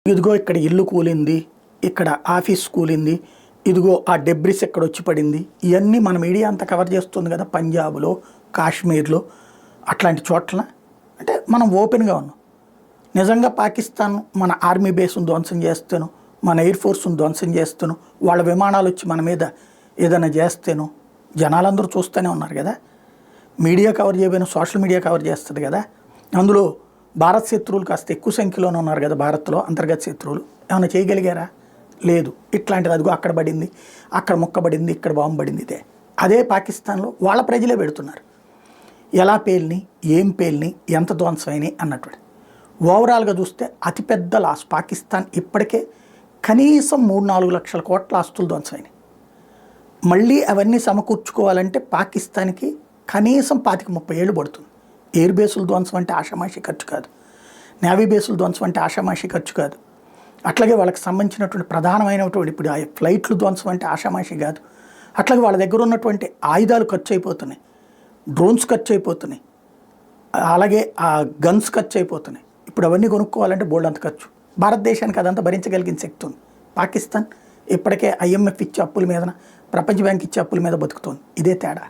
ఇదిగో ఇక్కడ ఇల్లు కూలింది, ఇక్కడ ఆఫీస్ కూలింది, ఇదిగో ఆ డెబ్రిస్ ఎక్కడ వచ్చి పడింది, ఇవన్నీ మన మీడియా అంతా కవర్ చేస్తుంది కదా. పంజాబ్లో, కాశ్మీర్లో అట్లాంటి చోట్ల అంటే మనం ఓపెన్గా ఉన్నాం. నిజంగా పాకిస్తాన్ మన ఆర్మీ బేస్ను ధ్వంసం చేస్తాను, మన ఎయిర్ ఫోర్స్ను ధ్వంసం చేస్తాను, వాళ్ళ విమానాలు వచ్చి మన మీద ఏదైనా చేస్తాను, జనాలందరూ చూస్తూనే ఉన్నారు కదా. మీడియా కవర్ చేయబోయిన సోషల్ మీడియా కవర్ చేస్తుంది కదా. అందులో భారత్ శత్రువులు కాస్త ఎక్కువ సంఖ్యలోనే ఉన్నారు కదా భారత్లో, అంతర్గత శత్రువులు. ఏమైనా చేయగలిగారా? లేదు. ఇట్లాంటిది అదిగో అక్కడ పడింది, అక్కడ ముక్కబడింది, ఇక్కడ బాంబు పడింది. అదే పాకిస్తాన్లో వాళ్ళ ప్రజలే పెడుతున్నారు. ఎలా పేలిని, ఏం పేలిని, ఎంత ధ్వంసమైనాయి అన్నట్టు. ఓవరాల్గా చూస్తే అతిపెద్ద లాస్ పాకిస్తాన్. ఇప్పటికే కనీసం 3-4 లక్షల కోట్ల ఆస్తులు ధ్వంసమైనాయి. మళ్ళీ అవన్నీ సమకూర్చుకోవాలంటే పాకిస్తాన్కి కనీసం 25-30 ఏళ్ళు పడుతుంది. ఎయిర్ బేసులు ధ్వంసం అంటే ఆషామాషి ఖర్చు కాదు, నేవీ బేసులు ధ్వంసం అంటే ఆషామాషి ఖర్చు కాదు. అట్లాగే వాళ్ళకి సంబంధించినటువంటి ప్రధానమైనటువంటి ఇప్పుడు ఆ ఫ్లైట్లు ధ్వంసం అంటే ఆషామాషి కాదు. అట్లాగే వాళ్ళ దగ్గర ఉన్నటువంటి ఆయుధాలు ఖర్చు అయిపోతున్నాయి, డ్రోన్స్ ఖర్చు అయిపోతున్నాయి, అలాగే ఆ గన్స్ ఖర్చు అయిపోతున్నాయి. ఇప్పుడు అవన్నీ కొనుక్కోవాలంటే బోల్డ్ అంత ఖర్చు. భారతదేశానికి అదంతా భరించగలిగిన శక్తి ఉంది. పాకిస్తాన్ ఇప్పటికే IMF ఇచ్చే అప్పుల మీద, ప్రపంచ బ్యాంక్ ఇచ్చే అప్పుల మీద బతుకుతోంది. ఇదే తేడా.